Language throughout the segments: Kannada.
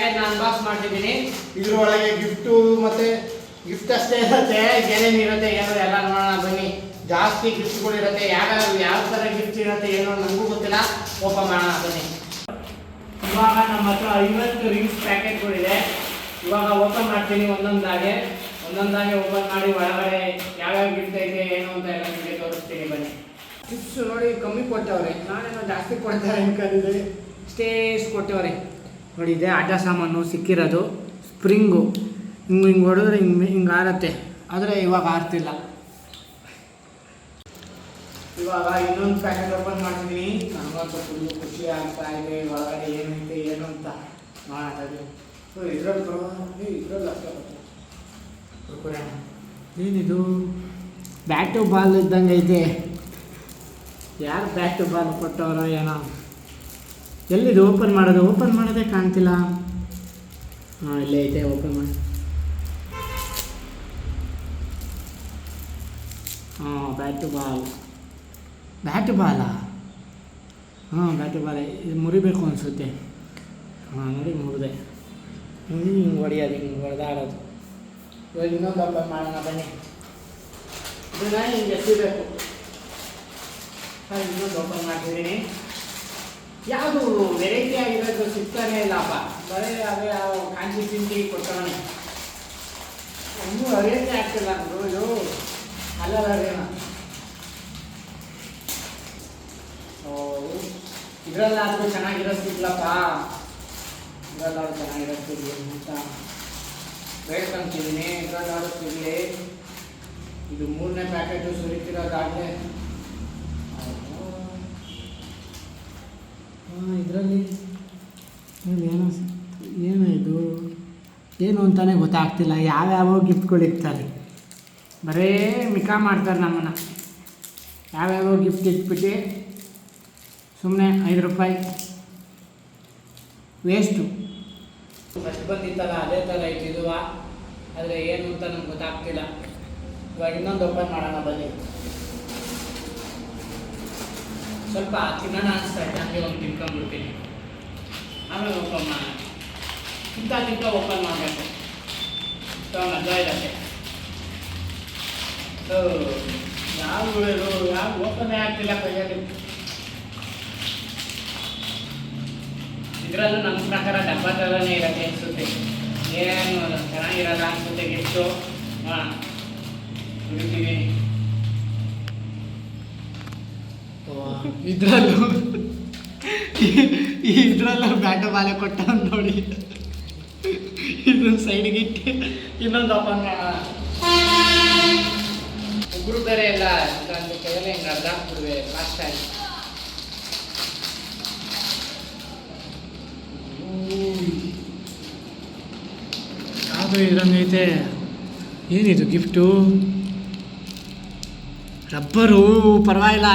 ಪ್ಯಾಕೆಟ್ ಅನ್ಬಾಕ್ಸ್ ಮಾಡ್ತಿದ್ದೀನಿ. ಇದ್ರೊಳಗೆ ಗಿಫ್ಟು ಮತ್ತೆ ಗಿಫ್ಟ್ ಅಷ್ಟೇ ಇರುತ್ತೆ, ಏನೇನು ಇರುತ್ತೆ ಏನೋ ಎಲ್ಲ ನೋಡೋಣ ಬನ್ನಿ. ಜಾಸ್ತಿ ಗಿಫ್ಟ್ಗಳು ಇರುತ್ತೆ, ಯಾವ ಥರ ಗಿಫ್ಟ್ ಇರುತ್ತೆ ಏನೋ ನನಗೂ ಗೊತ್ತಿಲ್ಲ. ಓಪನ್ ಮಾಡೋಣ ಬನ್ನಿ. ಇವಾಗ ನಮ್ಮ ಹತ್ರ 50 ರಿಂಗ್ಸ್ ಪ್ಯಾಕೆಟ್ಗಳಿದೆ. ಇವಾಗ ಓಪನ್ ಮಾಡ್ತೀನಿ ಒಂದೊಂದಾಗೆ ಓಪನ್ ಮಾಡಿ ಒಳಗಡೆ ಯಾವ್ಯಾವ ಗಿಫ್ಟ್ ಐತೆ ಏನು ಅಂತ ಎಲ್ಲ ನಿಮಗೆ ತೋರಿಸ್ತೀನಿ ಬನ್ನಿ. ಚಿಪ್ಸ್ ನೋಡಿ ಕಮ್ಮಿ ಕೊಟ್ಟವ್ರೆ, ನಾನೇನೋ ಜಾಸ್ತಿ ಕೊಡ್ತಾರೆ ಅನ್ಕೊಂಡಿದ್ದೆ. ಇಷ್ಟೇ ಕೊಟ್ಟವ್ರೆ ನೋಡಿ. ಇದೆ ಆಟ ಸಾಮಾನು ಸಿಕ್ಕಿರೋದು, ಸ್ಪ್ರಿಂಗು ಹಿಂಗೆ ಹೊಡೆದ್ರೆ ಹಿಂಗೆ ಆರತ್ತೆ, ಆದರೆ ಇವಾಗ ಆರ್ತಿಲ್ಲ. ಇವಾಗ ಇನ್ನೊಂದು ಪ್ಯಾಕೆಟ್ ಓಪನ್ ಮಾಡ್ತಿದ್ದೀನಿ. ನನಗಂತೂ ಫುಲ್ಲು ಖುಷಿ ಆಗ್ತಾ ಇದೆ. ಒಳಗಡೆ ಏನೈತೆ ಏನು ಅಂತ ಮಾಡೋದು. ಇದ್ರಲ್ಲಿ ಅಷ್ಟೇ ಏನಿದು ಬ್ಯಾಟು ಬಾಲ್ ಇದ್ದಂಗೆ ಐತೆ. ಯಾರು ಬ್ಯಾಟು ಬಾಲ್ ಕೊಟ್ಟವರೋ ಏನೋ. ಎಲ್ಲಿದು ಓಪನ್ ಮಾಡೋದೇ ಕಾಣ್ತಿಲ್ಲ. ಹಾಂ ಇಲ್ಲೇ ಐತೆ, ಓಪನ್ ಮಾಡಿ. ಹಾಂ ಬ್ಯಾಟು ಬಾಲಾ? ಹಾಂ ಬ್ಯಾಟು ಬಾಲ್. ಇದು ಮುರಿಬೇಕು ಅನಿಸುತ್ತೆ. ಹಾಂ ನೋಡಿ ಮುರಿದೆ. ಹಿಂಗೆ ಹೊಡೆಯೋದು, ಹಿಂಗೆ ಹೊಡೆದಾಡೋದು. ಇವಾಗ ಇನ್ನೊಂದು ಓಪನ್ ಮಾಡೋಣ ಬನ್ನಿ. ಇದನ್ನ ಹಿಂಗೆ ಎಸಿಬೇಕು. ಇನ್ನೊಂದು ಓಪನ್ ಮಾಡ್ತಿದ್ದೀನಿ. ಯಾವುದು ವೆರೈಟಿ ಆಗಿರೋದು ಸಿಗ್ತಾನೆ ಇಲ್ಲಪ್ಪ, ಬರೀ ಅದೇ ಕಾಂಚಿ ತಿಂಡಿ ಕೊಟ್ಟವನೆ. ಇನ್ನೂ ಅವೇನೇ ಆಗ್ತಿಲ್ಲ ಅಂದರು. ಇದು ಅಲ್ಲೇನ ಇದರಲ್ಲಾದರೂ ಚೆನ್ನಾಗಿರೋದು ಸಿಗ್ಲಪ್ಪ, ಇದರಲ್ಲಾದ್ರೂ ಚೆನ್ನಾಗಿರೋದು ಸಿಗಲಿ ಅಂತ ಬೇಡ್ಕೊಂತಿದ್ದೀನಿ. ಇದರಲ್ಲಾದ್ರೂ ಸಿಗಲಿ. ಇದು 3ನೇ ಪ್ಯಾಕೆಟು ಸುರಿತಿರೋದಾಗಲೇ. ಇದರಲ್ಲಿ ಏನು ಇದು ಏನು ಅಂತಲೇ ಗೊತ್ತಾಗ್ತಿಲ್ಲ. ಯಾವ್ಯಾವ ಗಿಫ್ಟ್ಗಳು ಇರ್ತಾರೆ, ಬರೇ ಮಿಕಾ ಮಾಡ್ತಾರೆ ನಮ್ಮನ್ನು. ಯಾವ್ಯಾವ ಗಿಫ್ಟ್ ಇಟ್ಬಿಟ್ಟು ಸುಮ್ಮನೆ 5 ರೂಪಾಯಿ ವೇಸ್ಟು. ಫಸ್ಟ್ ಬಂದಿತ್ತಲ್ಲ ಅದೇ ಥರ ಇಟ್ಟಿದುವ, ಆದರೆ ಏನು ಅಂತ ನಮ್ಗೆ ಗೊತ್ತಾಗ್ತಿಲ್ಲ. ಇವಾಗ ಇನ್ನೊಂದು ಓಪನ್ ಮಾಡೋಣ ಬನ್ನಿ. ಸ್ವಲ್ಪ ತಿನ್ನೋಣ ಅನಿಸ್ತಾ ಇತ್ತು, ಹಂಗೆ ಒಂದು ತಿನ್ಕೊಂಡ್ಬಿಡ್ತೀನಿ. ಆಮೇಲೆ ಓಪನ್ ಮಾಡೋಣ. ತಿಂತ ಓಪನ್ ಮಾಡಬೇಕು. ಮಜಾ ಇರುತ್ತೆ. ಯಾವ ಓಪನ್ನೇ ಆಗ್ತಿಲ್ಲ ಕೈಯಲ್ಲಿ. ಇದರಲ್ಲೂ ನಮ್ಮ ಪ್ರಕಾರ ಡಬ್ಬ ಥರನೇ ಇರುತ್ತೆ ಅನಿಸುತ್ತೆ. ಏನು ಚೆನ್ನಾಗಿರಲ್ಲ ಅನಿಸುತ್ತೆ ಗಿಫ್ಟು. ಹಾಂ ಹುಡುಕ್ತೀವಿ. ಇದರಲ್ಲೂ ಬ್ಯಾಟು ಬಾಲೆ ಕೊಟ್ಟ ನೋಡಿ. ಇದೊಂದು ಸೈಡ್ಗೆ ಇಟ್ಟು ಇನ್ನೊಂದು ಓಪನ್ ಮಾಡೋಣ. ಒಬ್ಬರು ಬೇರೆ ಎಲ್ಲ ನನ್ನ ಕೈಯಲ್ಲೇ ಹಿಂಗೆ ಅರ್ಧ ಹಾಕ್ಬಿಡ್ವೆ ಲಾಸ್ಟ್ ಟೈಮ್. ಯಾವುದು ಇದ್ರಂಗೈತೆ. ಏನಿದು ಗಿಫ್ಟು? ರಬ್ಬರು. ಪರವಾಗಿಲ್ಲ.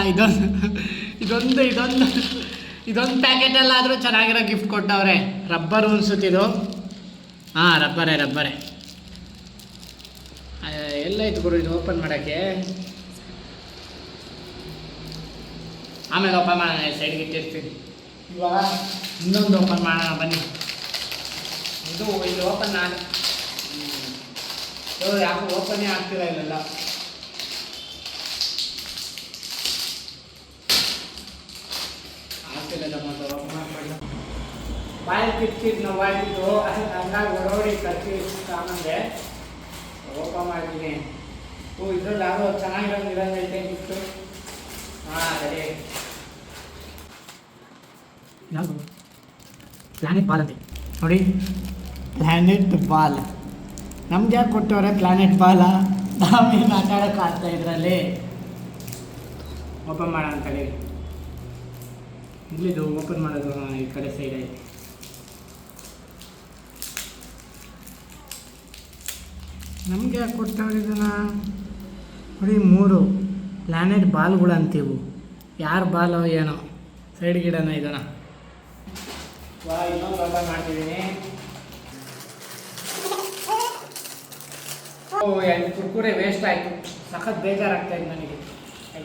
ಇದೊಂದು ಪ್ಯಾಕೆಟಲ್ಲಾದರೂ ಚೆನ್ನಾಗಿರೋ ಗಿಫ್ಟ್ ಕೊಟ್ಟವ್ರೆ. ರಬ್ಬರು ಅನ್ಸುತ್ತಿದ್ದು. ಹಾಂ ರಬ್ಬರೇ. ಎಲ್ಲ ಇತ್ತು ಗುರು ಇದು ಓಪನ್ ಮಾಡೋಕ್ಕೆ. ಆಮೇಲೆ ಓಪನ್ ಮಾಡೋಣ, ಸೈಡ್ಗೆ ಇಟ್ಟಿರ್ತೀನಿ. ಇವಾಗ ಇನ್ನೊಂದು ಓಪನ್ ಮಾಡೋಣ ಬನ್ನಿ. ಇದು ಓಪನ್ ಯಾಕೆ ಓಪನ್ನೇ ಆಗ್ತಿಲ್ಲ ಇಲ್ಲೆಲ್ಲ. ಬಾಯಲ್ಲಿ ಕಿಟ್ಕಿದ್ದು ನಾವು ಬಾಯ್ತಿದ್ದು ಹಂಗಾಗಿ ಹೊರಗಡೆ ಕಟ್ಟಿ ಸಾಮಾನ್ಗೆ ಓಪನ್ ಮಾಡಿದ್ದೀನಿ. ಇದ್ರಲ್ಲಿ ಯಾರೋ ಚೆನ್ನಾಗಿರೋಂಗಿರೋಂಗೈತೆ ಗಿಫ್ಟು. ಹಾಂ ಸರಿ. ಯಾವುದು? ಪ್ಲಾನೆಟ್ ಬಾಲ್ ಅಂತೆ ನೋಡಿ. ಪ್ಲಾನೆಟ್ ಬಾಲ್ ನಮ್ಗೆ ಯಾಕೆ ಕೊಟ್ಟವ್ರೆ ಪ್ಲಾನೆಟ್ ಬಾಲ? ನಾವೇನು ಆಟ ಆಡೋಕ್ಕಾಗ್ತಾ ಇದರಲ್ಲಿ. ಓಪನ್ ಮಾಡೋಣ ಅಂತೇಳಿ ಇಲ್ಲಿದು ಓಪನ್ ಮಾಡೋದು ಈ ಕಡೆ ಸೈಡ್ ಐತೆ. ನಮಗೆ ಯಾಕೆ ಕೊಡ್ತಾವ್ರೆ ಇದನ್ನು ನೋಡಿ. 3 ಪ್ಲಾನೆಟ್ ಬಾಲ್ಗಳು ಅಂತೀವು. ಯಾರು ಬಾಲೋ ಏನೋ. ಸೈಡ್ ಗಿಡನ ಇದನ್ನು ಇನ್ನೊಂದು ಓಪನ್ ಮಾಡ್ತಿದ್ದೀನಿ. ಕುರ್ಕುರೆ ವೇಸ್ಟ್ ಆಯಿತು. ಸಖತ್ ಬೇಜಾರಾಗ್ತಾಯಿತ್ತು ನನಗೆ.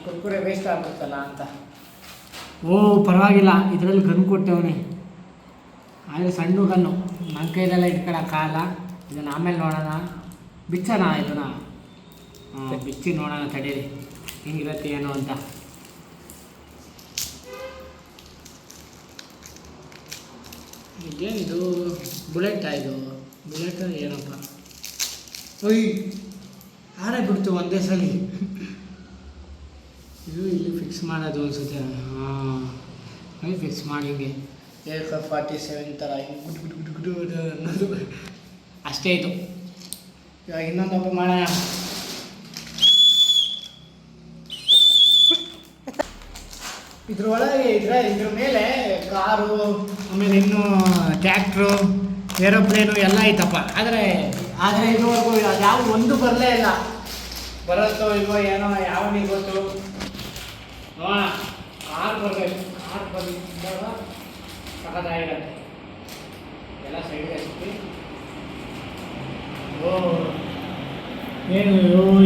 ಕುರ್ಕುರೆ ವೇಸ್ಟ್ ಆಗ್ಬಿಡ್ತಲ್ಲ ಅಂತ. ಪರವಾಗಿಲ್ಲ. ಇದರಲ್ಲಿ ಗನ್ ಕೊಟ್ಟವನೇ, ಆದರೆ ಸಣ್ಣ ಗನ್ನು. ನನ್ನ ಕೈದೆಲ್ಲ ಇಟ್ಕೊಳಕ್ಕಾಗಲ್ಲ. ಇದನ್ನು ಆಮೇಲೆ ನೋಡೋಣ, ಬಿಚ್ಚೋಣ ಇದನ್ನು. ಬಿಚ್ಚಿ ನೋಡೋಣ ತಡೀರಿ ಹೆಂಗಿರುತ್ತೆ ಏನು ಅಂತ. ಇದೇನಿದು ಬುಲೆಟಾ? ಇದು ಬುಲೆಟ್ ಏನಪ್ಪ? ಒಯ್ ಹಾರೇ ಬಿಡ್ತು ಒಂದೇ ಸಲ. ಇದು ಇಲ್ಲಿ ಫಿಕ್ಸ್ ಮಾಡೋದು ಅನಿಸುತ್ತೆ. ಹಾಂ ಫಿಕ್ಸ್ ಮಾಡಿ ಹಿಂಗೆ AK-47 ಥರ ಹಿಂಗೆ ಗುಡ್ ಗುಡ್ ಗುಡ್ ಗುಡ್ ಅನ್ನೋದು ಅಷ್ಟೇ. ಇದು ಇವಾಗ ಇನ್ನೊಂದು ಓಪನ್ ಮಾಡೋಣ. ಇದ್ರೊಳಗೆ ಇದ್ರ ಮೇಲೆ ಕಾರು, ಆಮೇಲೆ ಇನ್ನೂ ಟ್ಯಾಕ್ಟ್ರು, ಏರೋಪ್ಲೇನು ಎಲ್ಲ ಐತಪ್ಪ. ಆದರೆ ಇದುವರೆಗೂ ಯಾವ ಒಂದು ಬರಲೇ ಇಲ್ಲ. ಬರುತ್ತೋ ಇಲ್ವೋ ಏನೋ ಯಾವನಿಗೆ ಗೊತ್ತು. ನೋಡೋಣ, ಕಾರ್ ಬರಬೇಕು. ಕಾರ್ ಬಂದಾಗ ಸಖತ್ತಾಗಿರುತ್ತೆ. ಎಲ್ಲ ಸೈಡ್ಗೆ ಸಿಕ್ಕಿ. ಏನು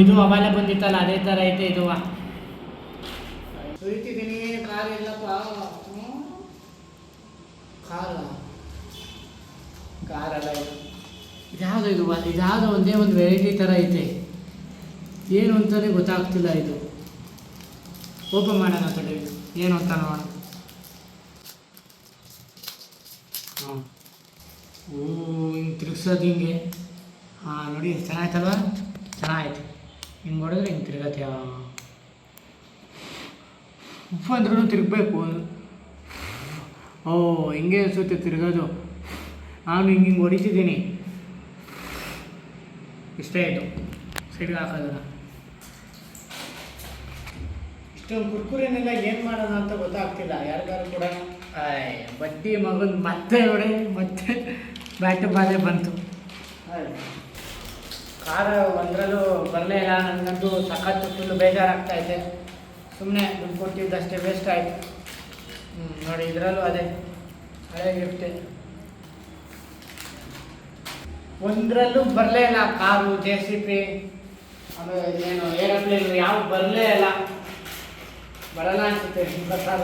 ಇದು ಅವಾಗಲೇ ಬಂದಿತ್ತಲ್ಲ, ಅದೇ ಥರ ಐತೆ ಇದು. ಸುರಿತಿದ್ದೀನಿ. ಕಾರ್ ಇಲ್ಲಪ್ಪ. ಕಾರಲ್ಲ ಇದು. ಇದ್ಯಾವುದೋ ಒಂದೇ ಒಂದು ವೆರೈಟಿ ಥರ ಐತೆ. ಏನು ಅಂತಲೇ ಗೊತ್ತಾಗ್ತಿಲ್ಲ. ಇದು ಓಪನ್ ಮಾಡೋಣ ತಡೆ, ಏನು ಅಂತ ನೋಡೋಣ. ಹಾಂ ಹಿಂಗೆ ತಿರುಗ್ಸೋದು ಹಿಂಗೆ. ಹಾಂ ನೋಡಿ, ಚೆನ್ನಾಯ್ತಲ್ವ? ಚೆನ್ನಾಯ್ತು. ಹಿಂಗೆ ಹೊಡೆದ್ರೆ ಹಿಂಗೆ ತಿರುಗತ್ತೆ. ಉಪ್ಪು ಅಂದ್ರೂ ತಿರುಗಬೇಕು. ಹಿಂಗೆ ಅನಿಸುತ್ತೆ ತಿರುಗೋದು. ನಾನು ಹಿಂಗೆ ಹೊಡಿತಿದ್ದೀನಿ. ಇಷ್ಟೇ ಆಯಿತು. ಸೈಡ್ಗೆ ಹಾಕೋದಲ್ಲ. ಇಷ್ಟೊಂದು ಕುರ್ಕುರಿನೆಲ್ಲ ಏನು ಮಾಡೋಣ ಅಂತ ಗೊತ್ತಾಗ್ತಿಲ್ಲ ಯಾರಿಗಾರು ಕೂಡ. ಬಡ್ಡಿ ಮಗನ ಮತ್ತೆ ನೋಡಿ, ಮತ್ತೆ ಬ್ಯಾಟು ಬಾಲೆ ಬಂತು. ಕಾರು ಒಂದರಲ್ಲೂ ಬರಲೇ ಇಲ್ಲ. ನನಗಂತೂ ಸಖತ್ತು ಫುಲ್ಲು ಬೇಜಾರಾಗ್ತಾಯಿದೆ. ಸುಮ್ಮನೆ ದುಡ್ಡು ಕೊಟ್ಟಿದ್ದಷ್ಟೇ ವೇಸ್ಟ್ ಆಯಿತು. ನೋಡಿ, ಇದರಲ್ಲೂ ಅದೇ ಹಳೆ ಗಿಫ್ಟೇ. ಒಂದರಲ್ಲೂ ಬರಲೇ ಇಲ್ಲ. ಕಾರು, JCB, ಆಮೇಲೆ ಏನು ಏರೋಪ್ಲೇನು ಯಾವ ಬರಲೇ ಇಲ್ಲ. ಬರಲ್ಲ ಅನಿಸುತ್ತೆ ನಿಮ್ಮ ಪ್ರಕಾರ.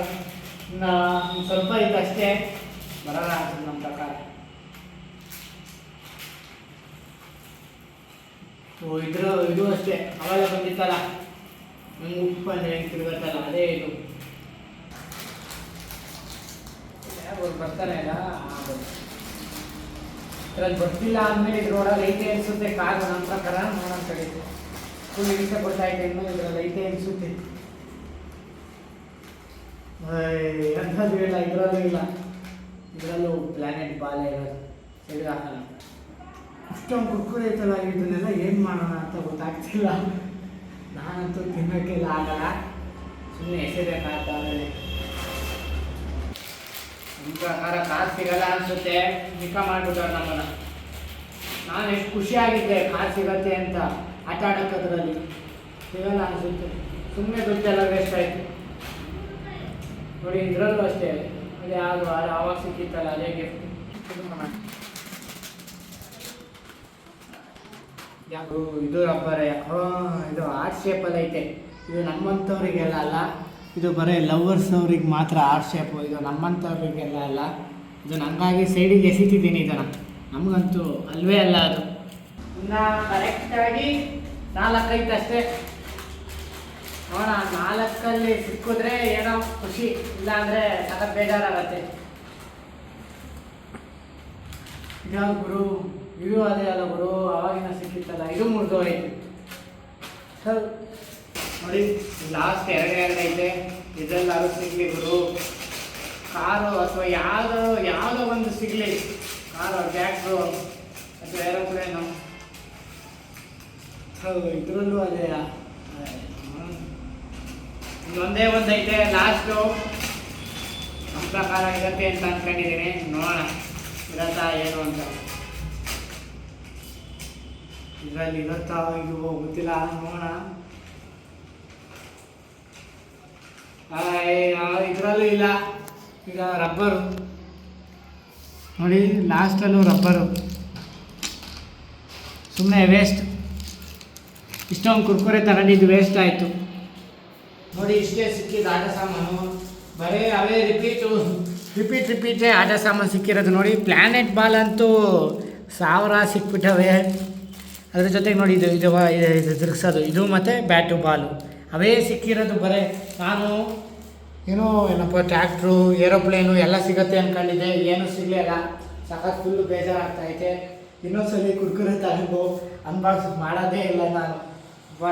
ಇನ್ನು ಸ್ವಲ್ಪ ಇದ್ದಷ್ಟೇ ಬರಲ್ಲ ಅನ್ಸುತ್ತೆ ನಮ್ಮ ಪ್ರಕಾರ. ಇದು ಅಷ್ಟೇ ಅವೆಲ್ಲ ಬಂದಿತ್ತಲ್ಲ, ನಂಗೆ ಉಪ್ಪು ಅಂದರೆ ಹೆಂಗೆ ತಿರುಗತ್ತಲ್ಲ, ಅದೇ ಇದು. ಯಾರು ಬರ್ತಾನೆ ಇಲ್ಲ. ಇದ್ರಲ್ಲಿ ಬರ್ತಿಲ್ಲ ಅಂದಮೇಲೆ ಇದ್ರೊಳಗೆ ಐತೆ ಅನಿಸುತ್ತೆ ಕಾರು. ನಮ್ಮ ಪ್ರಕಾರ ನೋಡೋಣ ಕಡಿತು. ಫುಲ್ ಹಿಂಸೆ ಕೊಡ್ತಾಯಿದ್ದೆ. ಇನ್ನು ಇದ್ರಲ್ಲಿ ಐತೆ ಅನಿಸುತ್ತೆ. ಅಂಥದ್ದು ಇಲ್ಲ, ಇದರಲ್ಲೂ ಇಲ್ಲ. ಇದರಲ್ಲೂ ಪ್ಲ್ಯಾನೆಟ್ ಬಾಲೆ ಇರೋದು. ಸೈಡ್ಗೆ ಹಾಕೋಣ. ಇಷ್ಟೊಂದು ಕುರ್ಕುರೆ ಐತಲ್ಲ, ಇದನ್ನೆಲ್ಲ ಏನು ಮಾಡೋಣ ಅಂತ ಗೊತ್ತಾಗ್ತಿಲ್ಲ. ನಾನಂತೂ ತಿನ್ನೋಕ್ಕೆಲ್ಲ ಆಗಲ್ಲ, ಸುಮ್ಮನೆ ಎಸೆಬೇಕಾಗ್ತ. ಆಮೇಲೆ ನಿಮ್ಮ ಪ್ರಕಾರ ಕಾರ್ ಸಿಗಲ್ಲ ಅನಿಸುತ್ತೆ. ನಿಖ ಮಾಡಿಬಿಟ್ಟಾರೆ ನಮ್ಮನ್ನು. ನಾನು ಎಷ್ಟು ಖುಷಿಯಾಗಿದ್ದೆ ಕಾರ್ ಸಿಗತ್ತೆ ಅಂತ ಆಟ ಆಡೋಕ್ಕದ್ರಲ್ಲಿ. ಸಿಗಲ್ಲ ಅನಿಸುತ್ತೆ. ಸುಮ್ಮನೆ ದುಡ್ಡೆಲ್ಲ ವೇಸ್ಟ್ ಆಯಿತು. ನೋಡಿ, ಇದರಲ್ಲೂ ಅಷ್ಟೇ. ಅದೇ ಯಾವುದು ಆವಾಗ ಸಿಕ್ಕಿತ್ತಲ್ಲ, ಅದೇ ಗಿಫ್ಟ್. ಯಾಕೋ ಇದು ರಬ್ಬರೇ. ಇದು ಆರ್ಟ್ ಶೇಪಲ್ಲಿ ಐತೆ. ಇದು ನಮ್ಮಂಥವ್ರಿಗೆಲ್ಲ ಅಲ್ಲ. ಇದು ಬರೀ ಲವರ್ಸ್ ಅವ್ರಿಗೆ ಮಾತ್ರ ಆರ್ಟ್ ಶೇಪು. ಇದು ನಮ್ಮಂಥವ್ರಿಗೆಲ್ಲ ಅಲ್ಲ. ಇದು ಹಂಗಾಗಿ ಸೈಡಿಗೆ ಎಸಿತಿದ್ದೀನಿ ಇದನ್ನು. ನಮಗಂತೂ ಅಲ್ವೇ ಅಲ್ಲ ಅದು. ಇನ್ನು ಕರೆಕ್ಟಾಗಿ 4 ಐತೆ ಅಷ್ಟೇ. ನೋಡೋಣ, 4ಅಲ್ಲಿ ಸಿಕ್ಕಿದ್ರೆ ಏನೋ ಖುಷಿ, ಇಲ್ಲಾಂದರೆ ಸಖತ್ ಬೇಜಾರಾಗತ್ತೆ. ಇದ್ಯಾವುದು ಗುರು? ಇದು ಅದೇ ಅಲ್ಲ ಗುರು, ಆವಾಗಿನ ಸಿಕ್ಕಿತ್ತಲ್ಲ, ಇದು ಮುರಿದೋಯ್ತು. ಸರ್ ನೋಡಿ, ಲಾಸ್ಟ್ 2 ಐತೆ. ಇದೆಲ್ಲರೂ ಸಿಗಲಿ ಗುರು. ಕಾರು ಅಥವಾ ಯಾವುದೋ ಒಂದು ಸಿಗಲಿ. ಕಾರು, ಟ್ಯಾಕ್ಟ್ರು ಅಥವಾ ಏರೋಪ್ಲೇನು. ಇದರಲ್ಲೂ ಅದೇ. ಇನ್ನೊಂದೇ ಒಂದು ಐತೆ ಲಾಸ್ಟು. ನಮ್ಮ ಪ್ರಕಾರ ಇರುತ್ತೆ ಅಂತ ಅಂದ್ಕೊಂಡಿದ್ದೀನಿ. ನೋಡೋಣ ಇರತ್ತಾ ಏನು ಅಂತ. ಇದರಲ್ಲಿ ಇರುತ್ತಾ ಇದು ಗೊತ್ತಿಲ್ಲ, ನೋಡೋಣ. ಇದರಲ್ಲೂ ಇಲ್ಲ. ಈಗ ರಬ್ಬರು ನೋಡಿ, ಲಾಸ್ಟಲ್ಲೂ ರಬ್ಬರು. ಸುಮ್ಮನೆ ವೇಸ್ಟ್. ಇಷ್ಟೊಂದು ಕುರ್ಕುರೆ ತಗೊಂಡಿದ್ದು ವೇಸ್ಟ್ ಆಯಿತು. ನೋಡಿ, ಇಷ್ಟೇ ಸಿಕ್ಕಿದ್ದು ಆಟ ಸಾಮಾನು. ಬರೀ ಅವೇ ರಿಪೀಟು. ರಿಪೀಟೇ ಆಟ ಸಾಮಾನು ಸಿಕ್ಕಿರೋದು ನೋಡಿ. ಪ್ಲ್ಯಾನೆಟ್ ಬಾಲ್ ಅಂತೂ 1000 ಸಿಕ್ಬಿಟ್ಟವೆ. ಅದ್ರ ಜೊತೆಗೆ ನೋಡಿ ಇದು ತಿರುಗಿಸೋದು, ಇದು ಮತ್ತು ಬ್ಯಾಟು ಬಾಲು ಅವೇ ಸಿಕ್ಕಿರೋದು. ಬರೀ ನಾನು ಏನಪ್ಪ ಟ್ರ್ಯಾಕ್ಟ್ರು, ಏರೋಪ್ಲೇನು ಎಲ್ಲ ಸಿಗುತ್ತೆ ಅಂದ್ಕೊಂಡಿದ್ದೆ, ಏನೂ ಸಿಗಲಿಲ್ಲ. ಸಖತ್ ಫುಲ್ಲು ಬೇಜಾರಾಗ್ತಾಯಿದೆ. ಇನ್ನೊಂದ್ಸಲಿ ಕುರ್ಕುರೆ ತಗೊಂಡು ಅನ್ಬಾಕ್ಸ್ ಮಾಡೋದೇ ಇಲ್ಲ ನಾನು.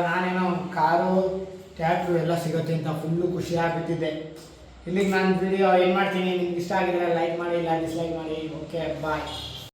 ನಾನೇನೋ ಕಾರು ಟ್ರ್ಯಾಕ್ಟ್ರು ಎಲ್ಲ ಸಿಗುತ್ತೆ ಅಂತ ಫುಲ್ಲು ಖುಷಿಯಾಗ್ಬಿಟ್ಟಿದ್ದೆ. ಇಲ್ಲಿಗೆ ನಾನು ವಿಡಿಯೋ ಏನು ಮಾಡ್ತೀನಿ, ನಿಮ್ಗೆ ಇಷ್ಟ ಆಗಿದ್ರೆ ಲೈಕ್ ಮಾಡಿ, ಇಲ್ಲ ಡಿಸ್ಲೈಕ್ ಮಾಡಿ. ಓಕೆ, ಬಾಯ್.